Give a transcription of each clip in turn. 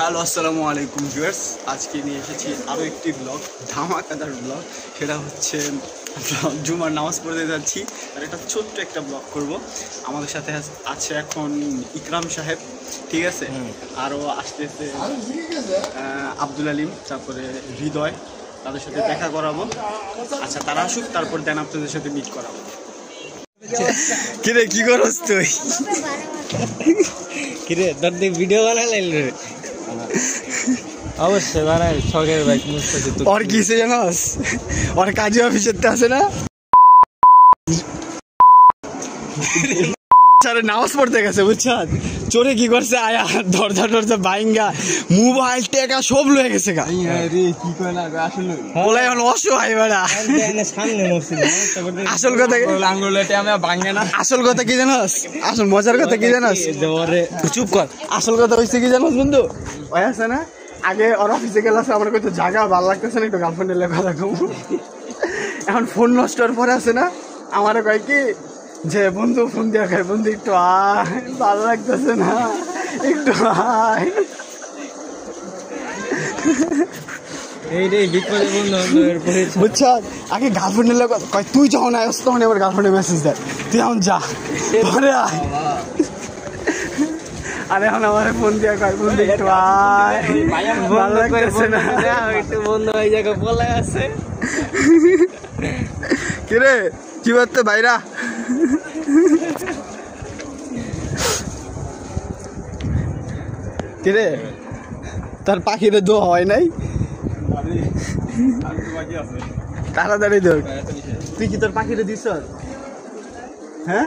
Hello আসসালামু আলাইকুম viewers, আজকে নিয়ে এসেছি আরও একটি ব্লগ, ধামাকাদার ব্লগ। সেটা হচ্ছে জুমার নামাজ পড়তে যাচ্ছি, আর এটা ছোট্ট একটা ব্লগ করব। আমাদের সাথে আছে এখন ইকরাম সাহেব, ঠিক আছে, আরও আসতেছে আব্দুল আলিম, তারপরে হৃদয়, তাদের সাথে দেখা করাবো। আচ্ছা তারা আসুক, তারপর দেন আপনাদের সাথে মিট করাবো। কিরে কি করস তুই? কিরে তোর দিক ভিডিও বানাইল রে? অবশ্যই বানাই, শখের বাইক মুস্তাফিজ। ওর কিসে জানাস? ওর কাজী অফিসের আছে না, নামাজ পড়তে গেছে বুঝছেন, চোরে কি করছে আয়া দরজা টরজা বাইঙ্গা মোবাইল টেকা সব লয়ে গেছে গা। কি কয় না আসলে বলে এখন অসহায় বেড়া। সামনে আসল কথা আসল কথা কি জানাস? আসল মজার কথা কি জানাস? চুপ কর। আসল কথা হয়েছে কি জানাস বন্ধু, ওই আছে না আগে ওর অফিসে গেলে আমার কত জায়গা ভালো লাগতেছে না, একটু গার্লফ্রেন্ডের কথা কম। এখন ফোন নষ্ট হওয়ার পরে আছে না আমারও কয় কি যে বন্ধু ফোন দেওয়া খায়, বন্ধু একটু আয়, ভালো লাগতেছে না, একটু আয়। বুঝছ আগে গার্লফ্রেন্ডের লোক কয় তুই যখন আয়স তখন আমার গার্লফ্রেন্ডের মেসেজ দেয় তুই এখন যা পরে আয়। আর এখন আমার ফোন দিয়া কয় বন্ধু একটু আয়, ভালো লাগতেছে না, একটু বন্ধু ওই জায়গায় বলে আছে। কিরে কি করতে ভাইরা? কিরে তার পাখিরে দোয়া হয় নাই? তাড়াতাড়ি দোক। তুই কি তোর পাখিরে দিস? হ্যাঁ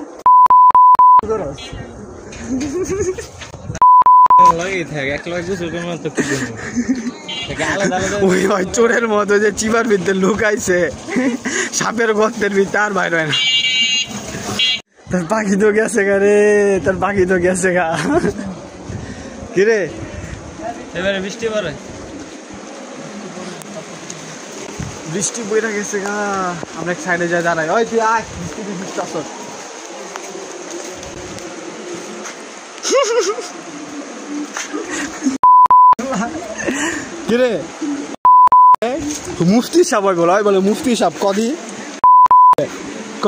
ওই চোরের মতো যে চিবার ভিতরে লুকাইছে সাপের গর্তের ভিতরে, আর বাইর হয় না। তোর পাখি তো গেছে গা রে, তোর পাখি তো গেছে গা। কিরে এবারে বৃষ্টি পড়ে, বৃষ্টি বইরা গেছে গা, আমরা এক সাইডে যাই দাঁড়াই। ওই তুই আয়, বৃষ্টি বৃষ্টি আসর। কিরে মুফতি সাহেব বলো, বলে মুফতি সাহেব কদি ক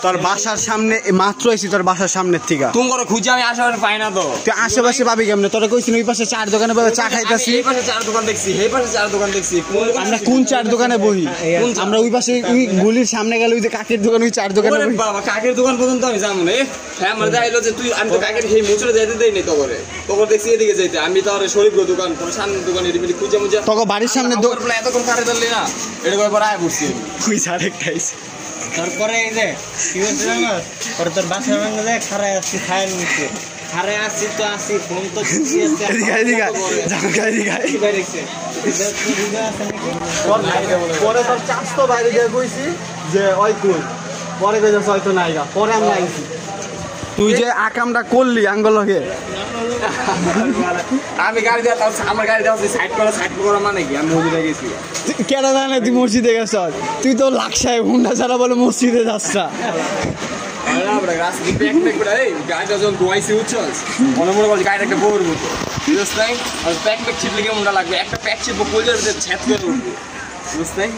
তোর বাসার সামনে মাত্র এসি, তোর বাসার সামনের থেকে তোমার খুঁজে আমি আশেপাশে পাই না তো। তুই আশেপাশে পাবি কেমনে? তোরা কইছিস ওই পাশে চার দোকানে চা খাইতাছি, এই পাশে চার দোকান দেখছি, এই পাশে চার দোকান দেখছি। আমরা কোন চার দোকানে বহি? আমরা ওই পাশে ওই গলির সামনে গেলে ওই যে কাকের দোকান, ওই চার দোকানে বহি। বাবা কাকের দোকান পর্যন্ত আমি যাবো না। হ্যাঁ মানে যাইলো যে তুই, আমি তো কাকের সেই মুচড়ে যাইতে দেই নাই। তখন তখন দেখছি এদিকে যাইতে, আমি তো আর শরীফ দোকান তোর সামনের দোকানে এদিকে খুঁজে মুজে তখন বাড়ির সামনে এতক্ষণ কারে ধরলি না, এটা করে পরে আয় পড়ছি ওই সাড়ে খাইছে। তারপরে এই যে কি হচ্ছে জানো, পরে তোর বাসার ভাঙলে খারায় আসছি, খায় নিচ্ছে, খারায় আসছি তো আসছি, ফোন তো পরে তোর চাষ তো বাইরে গিয়ে কইছি যে ওই কই, পরে কইছে হয়তো নাইগা, পরে আমরা আইছি। তুই যে আকামটা করলি আঙ্গলকে, আমি গাড়ি দিয়ে আমার গাড়ি দেওয়া সাইড করা মানে কি? আমি মসজিদে গেছি কেন জানে তুই মসজিদে গেছ? তুই তো লাকসায় হুন্ডা ছাড়া বলে মসজিদে যাচ্ছ। গাড়িটা যখন ধোয়াইছি উচ্ছ্বাস মনে মনে করছি গাড়িটা একটা বউর মতো বুঝতেই, প্যাক ছিটলে কেমনটা লাগবে, একটা প্যাক ছিটবো কলজার ভিতরে ছ্যাদ করে উঠবো বুঝতেই।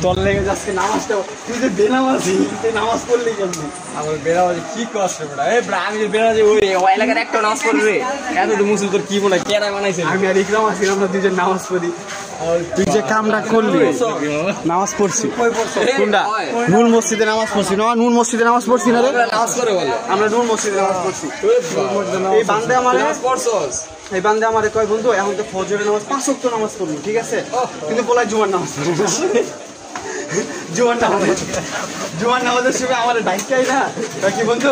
তোর লেগে যাচ্ছে নামাজটা, তুই যে বেনামাজি, তুই নামাজ পড়লি কেমনি? আমার বেড়াবাজি কি কষ্ট বেড়া, এই আমি যে বেড়াবাজি ওই এলাকার একটা নামাজ পড়ি রে, এত মুসলিম তোর কি মনে হয় কেরাই বানাইছে? আমি আর ইকরাম আছি, আমরা দুজন নামাজ পড়ি। তুই যে কামটা করলি, নামাজ পড়ছি কোনটা? নূর মসজিদে নামাজ পড়ছি না? নূর মসজিদে নামাজ পড়ছি না রে? নামাজ করে বলে আমরা নূর মসজিদে নামাজ পড়ছি। এই বান্দে আমারে পড়ছস, এই বান্দে আমারে কয় বন্ধু এখন তো ফজরের নামাজ 5 ওয়াক্ত নামাজ পড়বো, ঠিক আছে, কিন্তু বলাই জুমার নামাজ পড়বো। জুমার নামাজের সময় আমার ডাইকাই না কি বন্ধু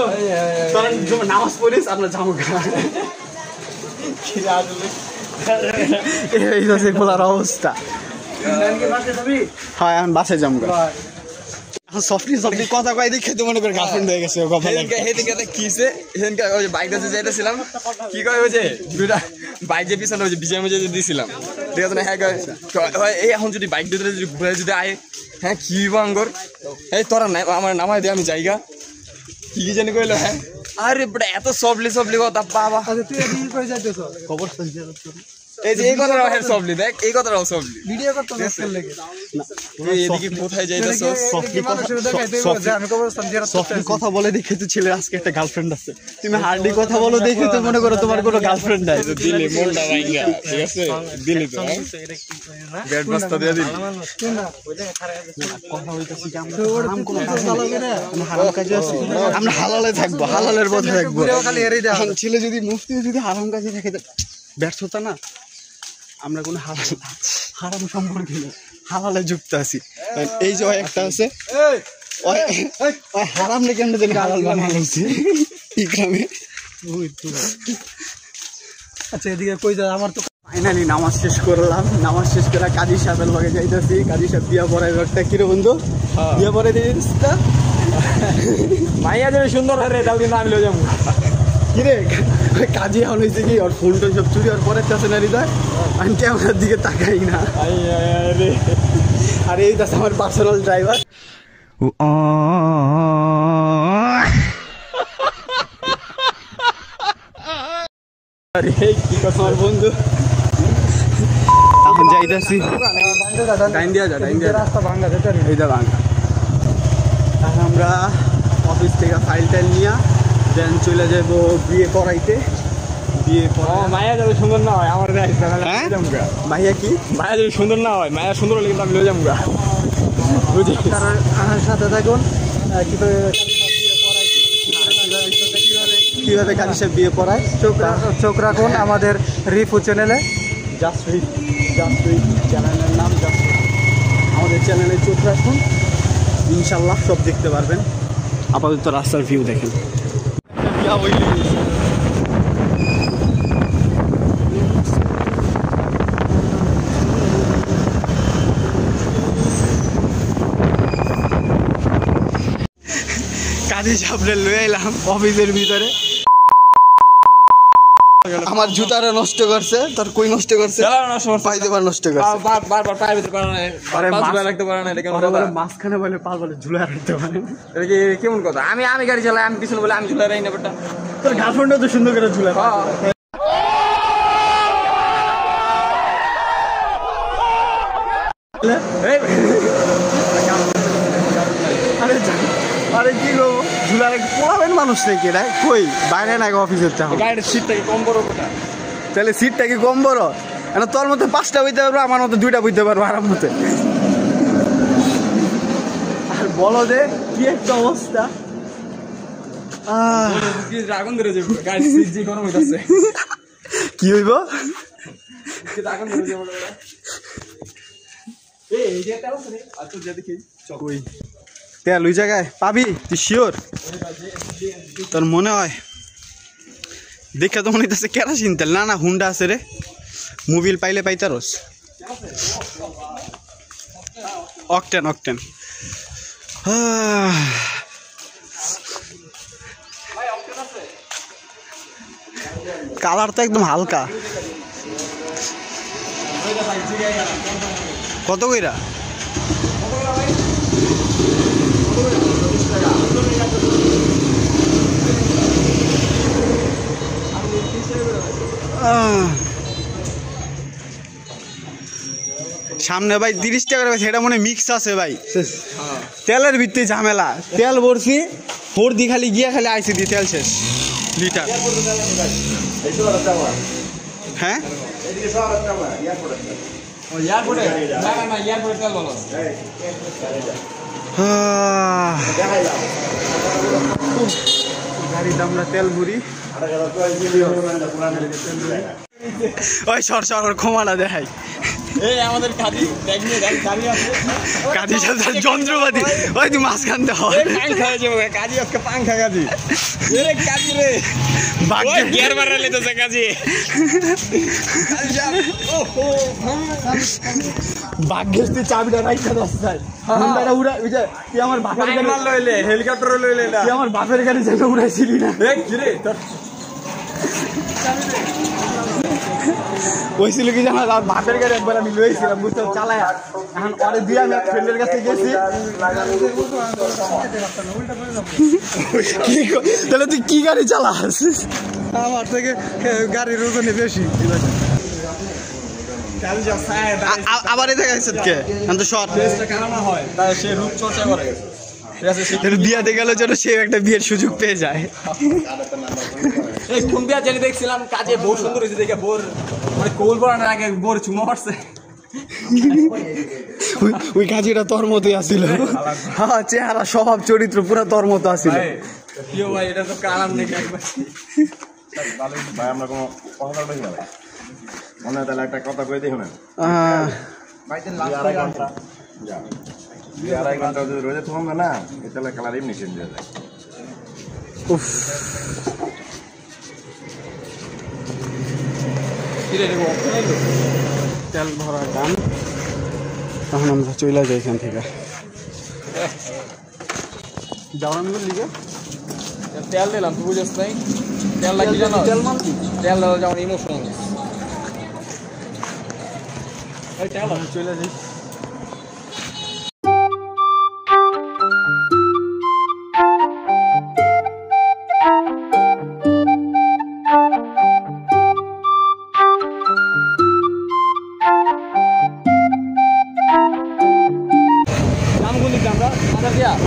তোরা নামাজ পড়িস, আমরা যাবো। এই হচ্ছে খোলার অবস্থা। হ্যাঁ এখন বাসে যাবো। সফটলি কথা কয় দেখে তো মনে করে গার্লফ্রেন্ড হয়ে গেছে বাইকটা যাইতেছিলাম কি কয় ওই যে দুটা বাইক যে পিছনে ওই যে বিজয় মজা দিয়েছিলাম ঠিক আছে না হ্যাঁ এই এখন যদি বাইক দুটো যদি ঘুরে যদি আয় হ্যাঁ কি বাঙ্গর এই তোরা নাই আমার নামায় দে আমি জায়গা কি কি জানি কইলো হ্যাঁ আরে বেটা এত সবলি কথা বাবা খবর এই যে এই কথাটাও হ্যাঁ সবলি দেখ এই কথাটাও সবলি ভিডিও করতে মুশকিল লাগে তুই এদিকে কোথায় যাইতেছস সফটলি কথা বলে দেখে তো ছেলে আজকে একটা গার্লফ্রেন্ড আছে তুমি হার্ডলি কথা বলো দেখে তো মনে করো তোমার কোনো গার্লফ্রেন্ড নাই দিলে মনটা ভাঙা ঠিক আছে দিলি তো ব্যাড বাস্তা দিয়ে দিলি কথা হইতাছি কি আমরা হারাম কোনো কাজ না লাগে না আমরা হারাম কাজে আছি আমরা হালালে থাকবো হালালের পথে থাকবো খালি এরই দাও এখন ছেলে যদি মুফতি যদি হারাম কাজে থাকে ব্যর্থতা না আমরা কোনো হারাম সম্পর্কে না হালালে যুক্ত আছি এই যে একটা আছে হারাম লেগে আমরা জানি হালাল বানাইছি এই গ্রামে আচ্ছা এদিকে কই যা আমার তো ফাইনালি নামাজ শেষ করলাম নামাজ শেষ করে কাজী সাহেবের লগে যাইতেছি কাজী সাহেব বিয়া পড়ায় একটা কিরে বন্ধু বিয়া পড়াই দিয়েছিস তা মাইয়া যদি সুন্দর হয় রে তাও কিন্তু আমি লয়ে যাবো কিরে কাজী হল হয়েছে কি ওর ফোন টোন সব চুরি আর পরের চাষে না হৃদয় আমি ক্যামেরার দিকে তাকাই না আর এই দাস আমার পার্সোনাল ড্রাইভার কি কথা আমার বন্ধু এখন যাইতেছি টাইম দিয়া যা রাস্তা ভাঙা যেতে এইটা ভাঙা এখন আমরা অফিস থেকে ফাইল টাইল নিয়ে দেন চলে যাবো বিয়ে করাইতে বিয়ে মায়া যদি সুন্দর না হয় আমার ভাইয়া কি মায়া যদি সুন্দর না হয় মায়া সুন্দর হলে কিন্তু আমি লয়ে যাবো বুঝি আমার সাথে থাকুন কিভাবে কাজী সাহেব বিয়ে পড়ায় চোখ রাখুন আমাদের রিফু চ্যানেলে জাস্ট রিড চ্যানেলের নাম জাস্ট রিড আমাদের চ্যানেলে চোখ রাখুন ইনশাল্লাহ সব দেখতে পারবেন আপাতত রাস্তার ভিউ দেখেন কাজী সামনে লয়ে এলাম অফিসের ভিতরে আমার জুতাটা নষ্ট করছে তোর কই নষ্ট করছে পাইতে নষ্ট করছে বারবার পায়ের ভিতরে পারে না আরে ঝুলা রাখতে পারে না এটা কেমন কথা মাঝখানে বলে পা বলে ঝুলা রাখতে পারে এটা কি কেমন কথা আমি গাড়ি চালাই আমি পিছনে বলে আমি ঝুলা রাখি না বেটা তোর গার্লফ্রেন্ডও তো সুন্দর করে ঝুলা আরে কি গো ঝুলা রেখে পড়াবেন মানুষ নাকি রে কই বাইরে না অফিসের চা গাড়ির সিটটাকে কম বড় বেটা তাহলে সিটটা কি কম বড় এখন তোর মধ্যে 5টা বইতে পারবো আমার মধ্যে 2টা বইতে পারবো আরাম মতে আর বলো যে কি একটা অবস্থা আগুন ধরে যাবে গাড়ির সিট যে গরম হইতাছে কি হইব আগুন ধরে যাবে এই যে তেল আছে রে আচ্ছা যা দেখি কই তেল ওই জায়গায় পাবি তুই শিওর তোর মনে হয় দেখে তো মনে হইতেছে কেরাসিন তেল না না হুন্ডা আছে রে মোবিল পাইলে পাইতারস অকটেন কালার তো একদম হালকা কত কইরা সামনে ভাই 30 টাকা ভাই সেটা মনে মিক্স আছে ভাই তেলের ভিত্তি ঝামেলা তেল ভরছি 4 দি খালি গিয়া খালি আইসি দি তেল শেষ লিটার হ্যাঁ গাড়িতে আমরা তেল ভরি ওই সর ক্ষমাটা দেখাই এই আমাদের কাজী ব্যাগ নিয়ে দাঁড়িয়ে আছে কাজী সাথে যন্ত্রপাতি ওই তুই মাঝখান দিয়ে হয় পাংখা হয়ে যাবে কাজী আজকে পাংখা কাজী রে কাজী রে ওই গিয়ার মারা লেতেছে কাজী ভাগ্যেস তুই চাবিটা রাইখা দাস তাই হুন্ডাটা উড়া ওই যে তুই আমার বাপের গাড়ি লইলে হেলিকপ্টার লইলে না তুই আমার বাপের গাড়ি যেটা উড়াইছিলি না কি রে তোর ওইছিল কি জানা আর বাপের গাড়ি একবার আমি লইছিলাম বুঝতে চালায় এখন পরে দিয়ে আমি ফ্রেন্ডের কাছে গেছি তাহলে তুই কি গাড়ি চালাস আমার থেকে গাড়ির ওজনে বেশি আবার এই দেখাইছে কে আমি তো শর্ট কারণা হয় তাই সে রূপ চর্চা করে বিয়াতে গেলে যেন সে একটা বিয়ের সুযোগ পেয়ে যায় এই কোন বিয়া জানি দেখছিলাম কাজে বউ সুন্দর হয়েছে দেখে বোর মানে কোল পড়ানোর আগে বোর চুমা মারছে ওই কাজীটা তোর মতোই আসছিল হ্যাঁ চেহারা স্বভাব চরিত্র পুরো তোর মতো আসছিল ভাই এটা তো কালাম নেই ভাই আমরা কোনো কথা বলি না মনে হয় তাহলে একটা কথা কই দিই শুনেন আড়াই ঘন্টা যদি রোজে থাকবে না তাহলে কালার এমনি চেঞ্জ হয়ে যায় উফ তেল ভরা গান তখন আমরা চলে যাই এখান থেকে যাওয়ার আমি লিগে তেল দিলাম তুই বুঝছ নাই তেল লাগি জানো তেল মান কি তেল দাও যেমন ইমোশনাল এই তেল চলে যাই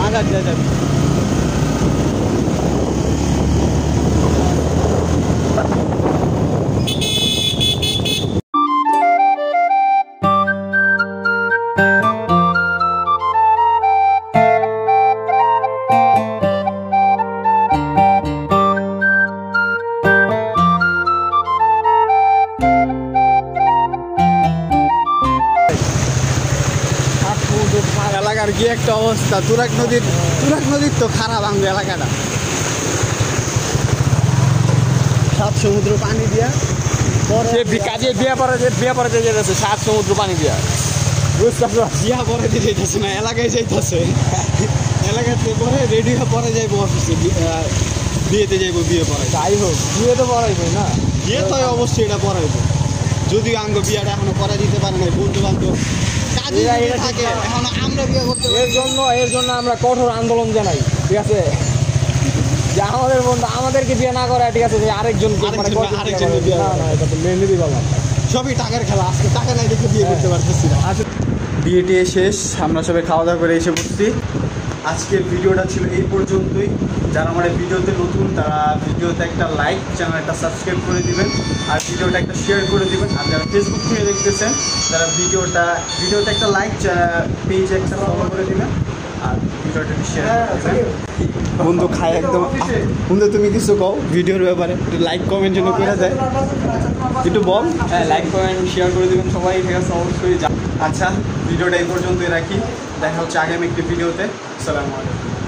মাঝার দিয়ে যাবি এলাকার কি একটা অবস্থা তুরাগ নদীর তো খারাপ আঙ্গ এলাকাটা সাত সমুদ্র পানি দিয়া কাজে বিয়া পরে যেতেছে 7 সমুদ্র পানি দিয়া বিয়া পরে দিয়ে যাইতেছে না এলাকায় যাইতেছে এলাকাতে পরে রেডি হয়ে পরে যাইবো অফিসে বিয়েতে যাইবো বিয়ে পরে যাই হোক বিয়ে তো পড়াইবো না বিয়ে তো অবশ্যই এটা পড়াইবো যদিও আঙ্গ বিয়াটা এখনো করা দিতে পারে না বন্ধু বান্ধব থাকে এখন আমরা বিয়ে করতে এর জন্য আমরা কঠোর আন্দোলন জানাই ঠিক আছে যে আমাদের বন্ধু আমাদেরকে বিয়ে না করে ঠিক আছে যে আরেকজনকে বিয়ে না এটা তো মেনে দিতে পারলাম সবই টাকার খেলা আজকে টাকা নাই দেখে বিয়ে করতে পারতেছি না বিয়ে টিয়ে শেষ আমরা সবাই খাওয়া দাওয়া করে এসে পড়ছি আজকের ভিডিওটা ছিল এই পর্যন্তই যারা আমার ভিডিওতে নতুন তারা ভিডিওতে একটা লাইক চ্যানেলটা সাবস্ক্রাইব করে দিবেন আর ভিডিওটা একটা শেয়ার করে দিবেন আর যারা ফেসবুক থেকে দেখতেছেন তারা ভিডিওতে একটা লাইক পেজ একটা ফলো করে দিবেন আর ভিডিওটা শেয়ার করে দিবেন বন্ধু খায় একদম বন্ধু তুমি কিছু কও ভিডিওর ব্যাপারে একটু লাইক কমেন্ট জন্য করে দেয় একটু বল হ্যাঁ লাইক কমেন্ট শেয়ার করে দিবেন সবাই ঠিক আছে অবশ্যই আচ্ছা ভিডিওটা এই পর্যন্তই রাখি দেখা হচ্ছে আগামী একটি ভিডিওতে আসসালামু আলাইকুম